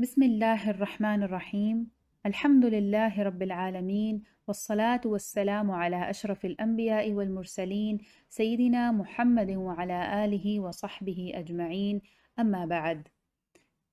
بسم الله الرحمن الرحيم. الحمد لله رب العالمين، والصلاة والسلام على أشرف الأنبياء والمرسلين سيدنا محمد وعلى آله وصحبه أجمعين، أما بعد.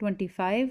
25।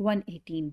118।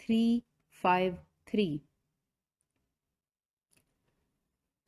353।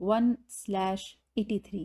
1/83।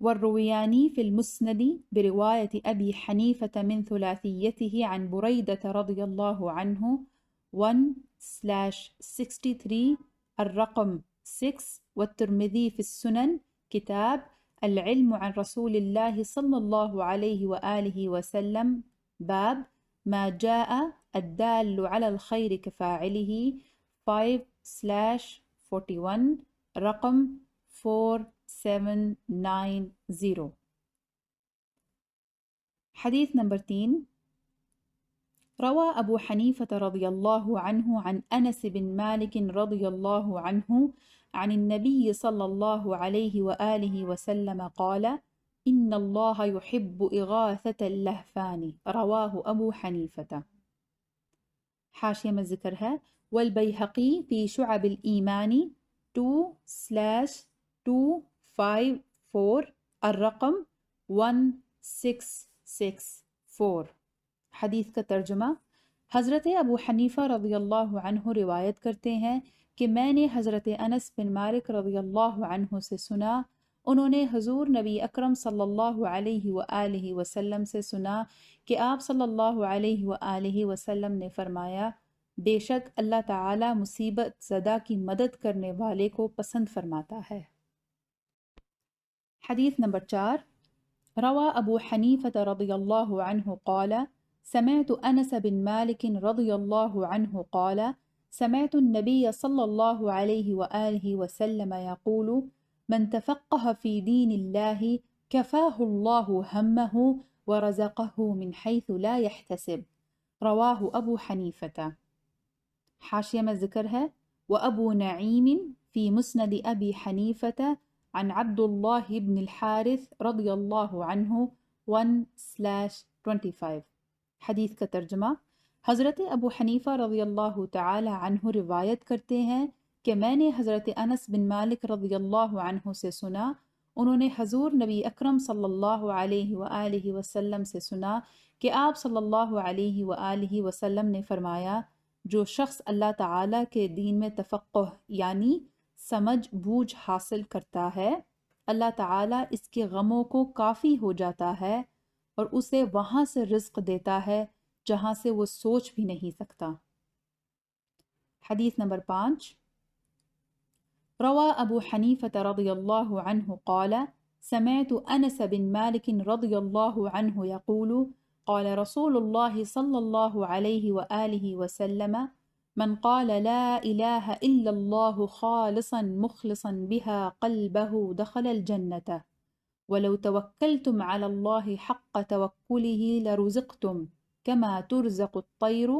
والروياني في المسند برواية أبي حنيفة من ثلاثيته عن بريدة رضي الله عنه 1/63 الرقم 6. والترمذي في السنن كتاب العلم عن رسول الله صلى الله عليه وآله وسلم باب ما جاء الدال على الخير كفاعله 5/41 رقم 4790. حديث نمبر 3. روى أبو حنيفة رضي الله عنه عن أنس بن مالك رضي الله عنه عن النبي صلى الله عليه وآله وسلم قال: إن الله يحب إغاثة اللهفان. رواه أبو حنيفة. حاشية من ذكرها: والبيهقي في شعب الإيمان 2/254 الرقم 1664. حدیث کا ترجمہ: حضرت ابو حنیفہ رضی اللہ عنہ روایت کرتے ہیں کہ میں نے حضرت انس بن مالک رضی اللہ عنہ سے سنا، انہوں نے حضور نبی اکرم صلی اللہ علیہ وآلہ وسلم سے سنا کہ آپ صلی اللہ علیہ وآلہ وسلم نے فرمایا: بے شک اللہ تعالی مصیبت زدہ کی مدد کرنے والے کو پسند فرماتا ہے۔ حدیث نمبر 4. روى أبو حنيفة رضي الله عنه قال: سمعت أنس بن مالك رضي الله عنه قال: سمعت النبي صلى الله عليه وآله وسلم يقول: من تفقه في دين الله كفاه الله همه ورزقه من حيث لا يحتسب. رواه أبو حنيفة. حاشية میں ذکر ہے: وأبو نعيم في مسند أبي حنيفة عن عبد الله بن الحارث رضي الله عنه 1/25. حدیث کا ترجمہ: حضرت ابو حنیفہ رضی اللہ تعالی عنہ روایت کرتے ہیں کہ میں نے حضرت انس بن مالک رضی اللہ عنہ سے سنا، انہوں نے حضور نبی اکرم صلی اللہ علیہ وآلہ وسلم سے سنا کہ آپ صلی اللہ علیہ وآلہ وسلم نے فرمایا: جو شخص اللہ تعالی کے دین میں تفقہ یعنی سمجھ بوجھ حاصل کرتا ہے، اللہ تعالی اس کے غموں کو کافی ہو جاتا ہے اور اسے وہاں سے رزق دیتا ہے جہاں سے وہ سوچ بھی نہیں سکتا۔ حدیث نمبر 5. روى أبو حنيفة رضي الله عنه قال: سمعت أنس بن مالك رضي الله عنه يقول: قال رسول الله صلى الله عليه وآله وسلم: من قال لا إله إلا الله خالصا مخلصا بها قلبه دخل الجنة ولو توكلتم على الله حق توكله لرزقتم كما ترزق الطير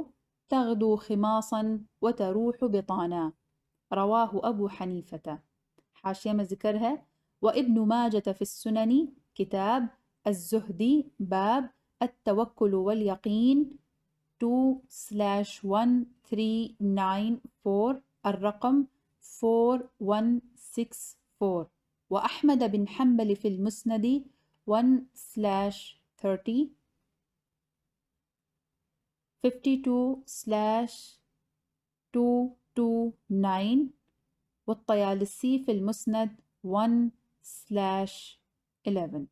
تغدو خماصا وتروح بطانا. رواه أبو حنيفة. حاشية میں ذکر ہے: وابن ماجة في السنن كتاب الزهد باب التوكل واليقين 2/1394 الرقم 4164. وأحمد بن حنبل في المسند 1/30 52/229 والطيالسي في المسند 1/11.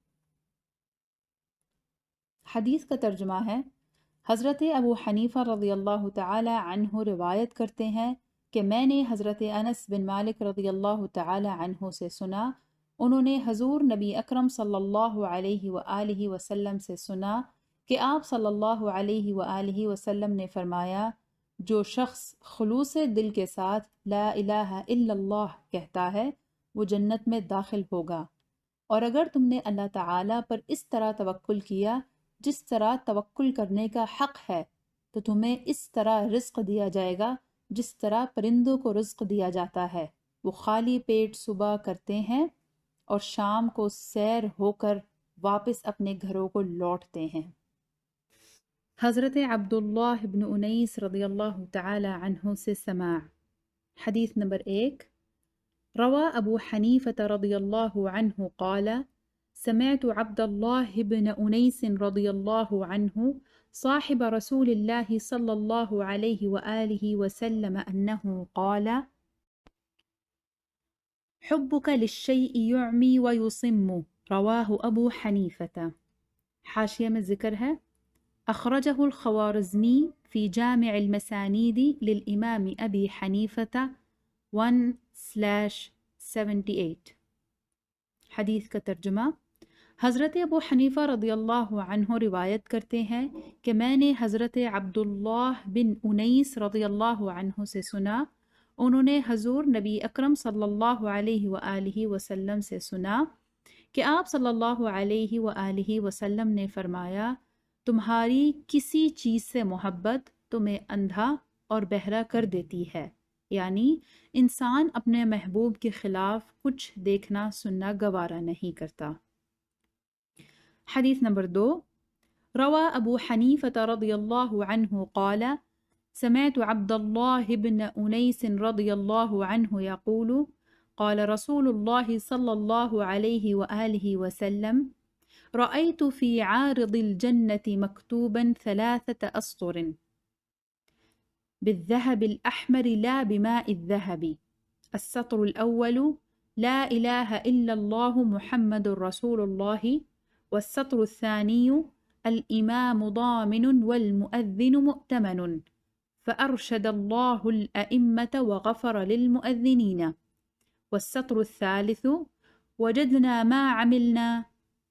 حدیث کا ترجمہ ہے: حضرت ابو حنیفہ رضی اللہ تعالی عنہ روایت کرتے ہیں کہ میں نے حضرت انس بن مالک رضی اللہ تعالی عنہ سے سنا، انہوں نے حضور نبی اکرم صلی اللہ علیہ وآلہ وسلم سے سنا کہ آپ صلی اللہ علیہ وآلہ وسلم نے فرمایا: جو شخص خلوص دل کے ساتھ لا الہ الا اللہ کہتا ہے وہ جنت میں داخل ہوگا، اور اگر تم نے اللہ تعالیٰ پر اس طرح توکل کیا جس طرح توکل کرنے کا حق ہے تو تمہیں اس طرح رزق دیا جائے گا جس طرح پرندوں کو رزق دیا جاتا ہے، وہ خالی پیٹ صبح کرتے ہیں اور شام کو سیر ہو کر واپس اپنے گھروں کو لوٹتے ہیں۔ حضرت عبداللہ بن انیس رضی اللہ تعالی عنہ سے سماع۔ حدیث نمبر 1. روى أبو حنيفة رضي الله عنه قال: سمعت عبد الله بن أنيس رضي الله عنه صاحب رسول الله صلى الله عليه وآله وسلم أنه قال: حبك للشيء يعمي ويصم رواہ ابو حنیفہ. حاشیہ میں ذکر ہے اخرجہ الخوارزمی فی جامع المسانید للامام ابی حنیفہ 1/78. حدیث کا ترجمہ: حضرت ابو حنیفہ رضی اللہ عنہ روایت کرتے ہیں کہ میں نے حضرت عبداللہ بن انیس رضی اللہ عنہ سے سنا، انہوں نے حضور نبی اکرم صلی اللہ علیہ وآلہ وسلم سے سنا کہ آپ صلی اللہ علیہ وآلہ وسلم نے فرمایا، تمہاری کسی چیز سے محبت تمہیں اندھا اور بہرا کر دیتی ہے، یعنی انسان اپنے محبوب کے خلاف کچھ دیکھنا سننا گوارا نہیں کرتا. حدیث نمبر 2. روى أبو حنيفة رضي الله عنه قال: سمعت عبد الله بن أنيس رضي الله عنه يقول: قال رسول الله صلى الله عليه وآله وسلم: رأيت في عارض الجنة مكتوبا 3 أسطر بالذهب الأحمر لا بماء الذهب. السطر الأول: لا إله إلا الله محمد رسول الله. والسطر الثاني: الإمام ضامن والمؤذن مؤتمن، فأرشد الله الأئمة وغفر للمؤذنين. والسطر الثالث: وجدنا ما عملنا،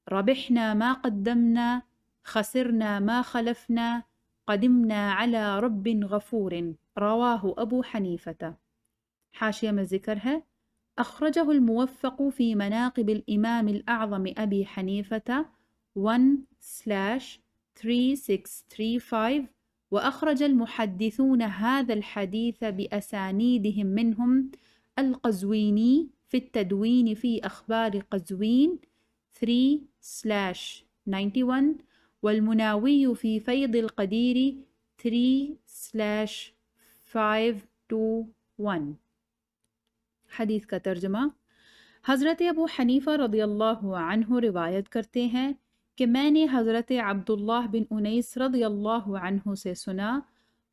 ربحنا ما قدمنا، خسرنا ما خلفنا، قدمنا على رب غفور. رواه أبو حنيفة. حاشیہ میں ذکر ہے اخرجہ الموفق فی مناقب الامام الاعظم ابی حنیفة 1/3635. وأخرج المحدثون هذا الحديث بأسانيدهم منهم القزويني في التدوين في أخبار قزوين 3/91، والمناوي في فيض القدير 3/521. حدیث کا ترجمہ: حضرت ابو حنیفہ رضی اللہ عنہ روایت کرتے ہیں کہ میں نے حضرت عبداللہ بن انیس رضی اللہ عنہ سے سنا،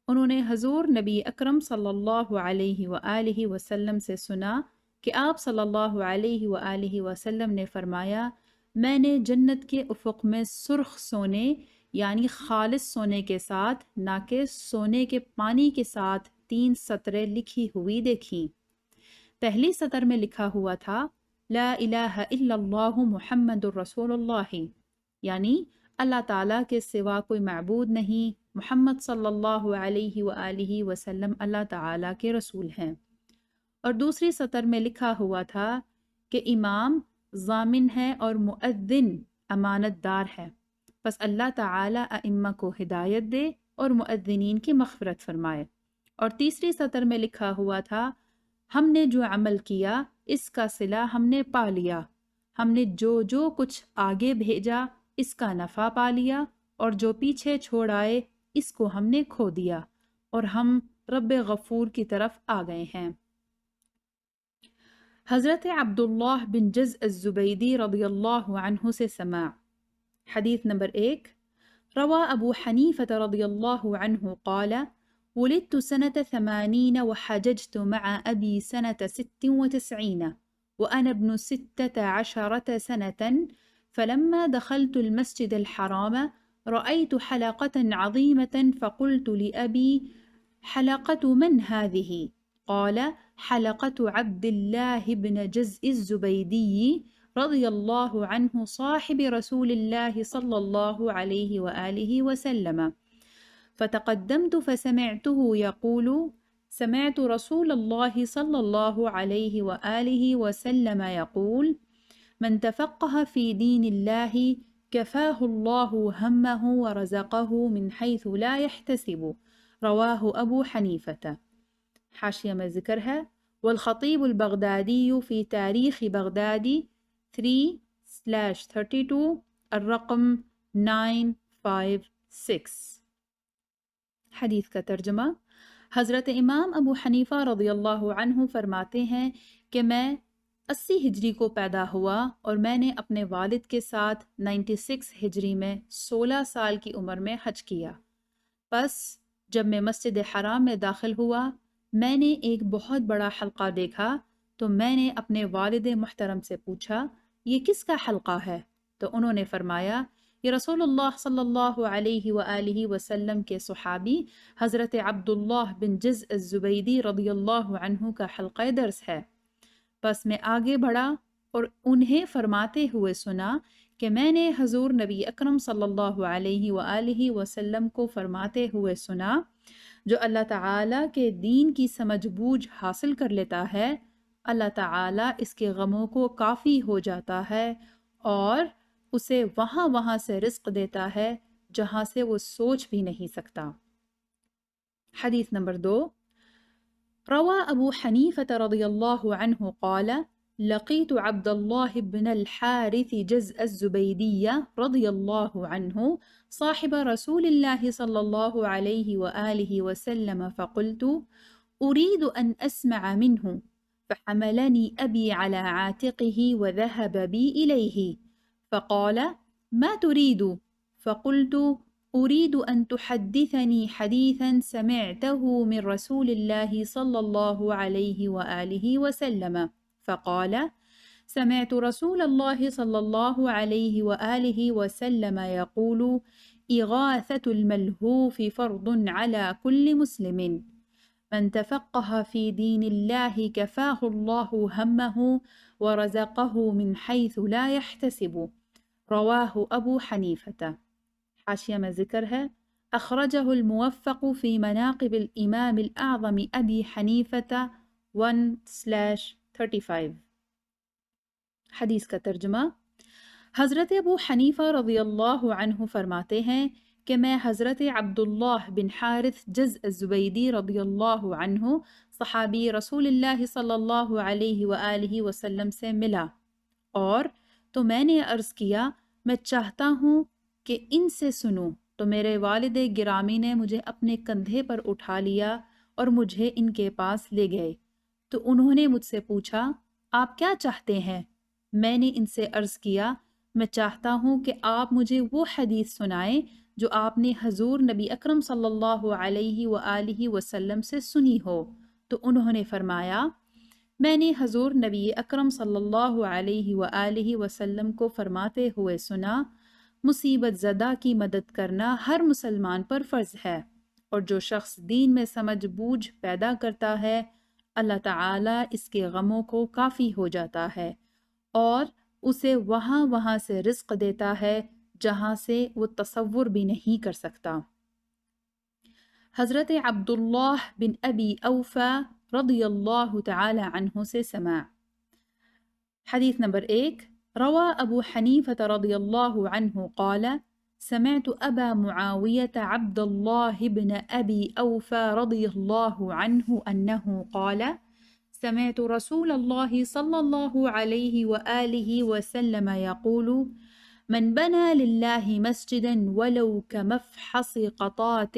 انہوں نے حضور نبی اکرم صلی اللہ علیہ وآلہ وسلم سے سنا کہ آپ صلی اللہ علیہ وآلہ وسلم نے فرمایا، میں نے جنت کے افق میں سرخ سونے یعنی خالص سونے کے ساتھ نہ کہ سونے کے پانی کے ساتھ 3 سطریں لکھی ہوئی دیکھیں. پہلی سطر میں لکھا ہوا تھا لا الہ الا اللہ محمد الرسول اللہ، یعنی اللہ تعالیٰ کے سوا کوئی معبود نہیں، محمد صلی اللہ علیہ وآلہ وسلم اللہ تعالیٰ کے رسول ہیں. اور دوسری سطر میں لکھا ہوا تھا کہ امام ضامن ہے اور مؤذن امانت دار ہے، پس اللہ تعالیٰ ائمہ کو ہدایت دے اور مؤذنین کی مغفرت فرمائے. اور تیسری سطر میں لکھا ہوا تھا ہم نے جو عمل کیا اس کا صلہ ہم نے پا لیا، ہم نے جو کچھ آگے بھیجا اس کا نفع پا لیا، اور جو پیچھے چھوڑ آئے اس کو ہم نے کھو دیا، اور ہم رب غفور کی طرف آ گئے ہیں. حضرت عبداللہ بن جز الزبیدی رضی اللہ عنہ سے سماع. حدیث نمبر 1. روى أبو حنيفة رضي الله عنه قال: ولدت سنة 80 وحججت مع أبي سنة 96 وأنا ابن 16 سنة. فلما دخلت المسجد الحرام رأيت حلقة عظيمة فقلت لأبي: حلقة من هذه؟ قال: حلقة عبد الله بن جزء الزبيدي رضي الله عنه صاحب رسول الله صلى الله عليه وآله وسلم. فتقدمت فسمعته يقول: سمعت رسول الله صلى الله عليه وآله وسلم يقول: من تفقه في دين الله كفاه الله همه ورزقه من حيث لا يحتسب. رواه أبو حنيفة. حاشیہ میں ذکر ہے والخطیب البغدادی فی تاریخ بغدادی 3/32 الرقم 956. حدیث کا ترجمہ: حضرت امام ابو حنیفہ رضی اللہ عنہ فرماتے ہیں کہ میں 80 ہجری کو پیدا ہوا اور میں نے اپنے والد کے ساتھ 96 ہجری میں 16 سال کی عمر میں حج کیا. پس جب میں مسجد حرام میں داخل ہوا میں نے ایک بہت بڑا حلقہ دیکھا تو میں نے اپنے والد محترم سے پوچھا یہ کس کا حلقہ ہے؟ تو انہوں نے فرمایا یہ رسول اللہ صلی اللہ علیہ وآلہ وسلم کے صحابی حضرت عبداللہ بن جز الزبیدی رضی اللہ عنہ کا حلقہ درس ہے۔ بس میں آگے بڑھا اور انہیں فرماتے ہوئے سنا کہ میں نے حضور نبی اکرم صلی اللہ علیہ وآلہ وسلم کو فرماتے ہوئے سنا، جو اللہ تعالیٰ کے دین کی سمجھ بوجھ حاصل کر لیتا ہے، اللہ تعالیٰ اس کے غموں کو کافی ہو جاتا ہے اور اسے وہاں سے رزق دیتا ہے جہاں سے وہ سوچ بھی نہیں سکتا۔ حدیث نمبر 2، روى أبو حنيفة رضي الله عنه قال: لقيت عبد الله بن الحارث جزء الزبيدي رضي الله عنه صاحب رسول الله صلى الله عليه وآله وسلم فقلت: أريد أن أسمع منه، فحملني أبي على عاتقه وذهب بي إليه فقال: ما تريد؟ فقلت: أريد أن تحدثني حديثا سمعته من رسول الله صلى الله عليه وآله وسلم. فقال: سمعت رسول الله صلى الله عليه وآله وسلم يقول: إغاثة الملهوف فرض على كل مسلم، من تفقه في دين الله كفاه الله همه ورزقه من حيث لا يحتسب. رواه أبو حنيفة۔ حاشیہ میں ذکر ہے اخرجہ الموفق فی مناقب الامام الاعظم ابی حنیفہ 1/35۔ حدیث کا ترجمہ، حضرت ابو حنیفہ رضی اللہ عنہ فرماتے ہیں کہ میں حضرت عبداللہ بن حارث جز الزبیدی رضی اللہ عنہ صحابی رسول اللہ صلی اللہ علیہ وآلہ وسلم سے ملا اور تو میں نے عرض کیا میں چاہتا ہوں کہ ان سے سنوں، تو میرے والد گرامی نے مجھے اپنے کندھے پر اٹھا لیا اور مجھے ان کے پاس لے گئے، تو انہوں نے مجھ سے پوچھا آپ کیا چاہتے ہیں؟ میں نے ان سے عرض کیا میں چاہتا ہوں کہ آپ مجھے وہ حدیث سنائیں جو آپ نے حضور نبی اکرم صلی اللہ علیہ وآلہ وسلم سے سنی ہو، تو انہوں نے فرمایا میں نے حضور نبی اکرم صلی اللہ علیہ وآلہ وسلم کو فرماتے ہوئے سنا، مصیبت زدہ کی مدد کرنا ہر مسلمان پر فرض ہے، اور جو شخص دین میں سمجھ بوجھ پیدا کرتا ہے اللہ تعالیٰ اس کے غموں کو کافی ہو جاتا ہے اور اسے وہاں سے رزق دیتا ہے جہاں سے وہ تصور بھی نہیں کر سکتا۔ حضرت عبداللہ بن ابی اوفا رضی اللہ تعالی عنہ سے سماع۔ حدیث نمبر 1، روى أبو حنيفة رضي الله عنه قال: سمعت أبا معاوية عبد الله بن أبي أوفى رضي الله عنه أنه قال: سمعت رسول الله صلى الله عليه وآله وسلم يقول: من بنى لله مسجدا ولو كمفحص قطاة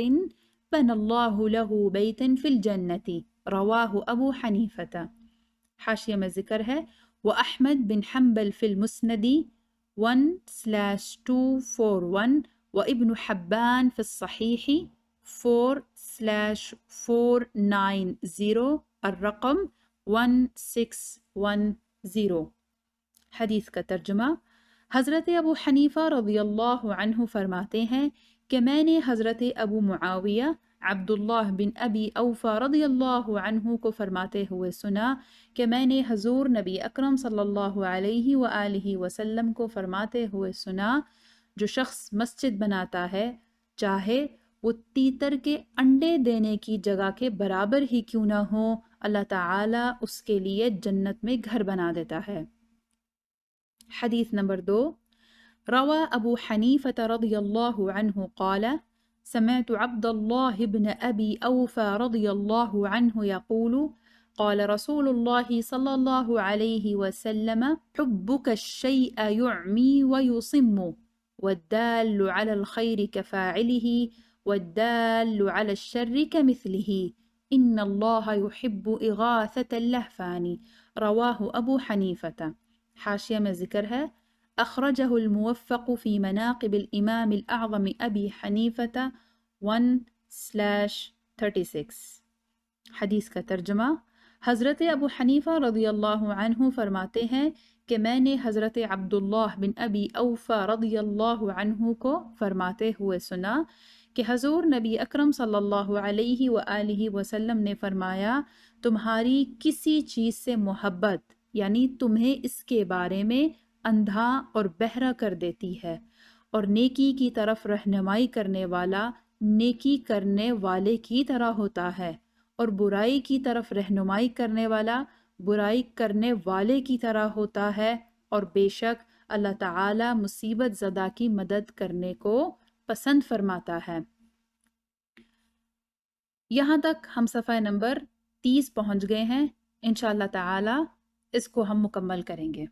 بنى الله له بيتا في الجنة. رواه أبو حنيفة۔ حاشیہ میں ذکر ہے وأحمد بن حنبل في المسند 1/241 وابن حبان في الصحيح 4/490 الرقم 1610۔ حدیث کا ترجمہ، حضرت ابو حنیفہ رضی اللہ عنہ فرماتے ہیں کہ میں نے حضرت ابو معاویہ عبداللہ بن ابی اوفا رضی اللہ عنہ کو فرماتے ہوئے سنا کہ میں نے حضور نبی اکرم صلی اللہ علیہ وآلہ وسلم کو فرماتے ہوئے سنا، جو شخص مسجد بناتا ہے چاہے وہ تیتر کے انڈے دینے کی جگہ کے برابر ہی کیوں نہ ہو، اللہ تعالیٰ اس کے لیے جنت میں گھر بنا دیتا ہے۔ حدیث نمبر 2، روى أبو حنيفة رضي الله عنه قال: سمعت عبد الله بن أبي أوفى رضي الله عنه يقول: قال رسول الله صلى الله عليه وسلم: حبك الشيء يعمي ويصم، والدال على الخير كفاعله، والدال على الشر كمثله، إن الله يحب إغاثة اللهفان۔ رواه أبو حنيفة۔ حاشیہ میں ذکر ہے اخرجہ الموفق فی مناقب الامام الاعظم ابی حنیفہ 1/36۔ حدیث کا ترجمہ، حضرت ابو حنیفہ رضی اللہ عنہ فرماتے ہیں کہ میں نے حضرت عبداللہ بن ابی اوفا رضی اللہ عنہ کو فرماتے ہوئے سنا کہ حضور نبی اکرم صلی اللہ علیہ وآلہ وسلم نے فرمایا، تمہاری کسی چیز سے محبت یعنی تمہیں اس کے بارے میں اندھا اور بہرا کر دیتی ہے، اور نیکی کی طرف رہنمائی کرنے والا نیکی کرنے والے کی طرح ہوتا ہے، اور برائی کی طرف رہنمائی کرنے والا برائی کرنے والے کی طرح ہوتا ہے، اور بے شک اللہ تعالی مصیبت زدہ کی مدد کرنے کو پسند فرماتا ہے۔ یہاں تک ہم صفحہ نمبر 30 پہنچ گئے ہیں، انشاءاللہ تعالی اس کو ہم مکمل کریں گے۔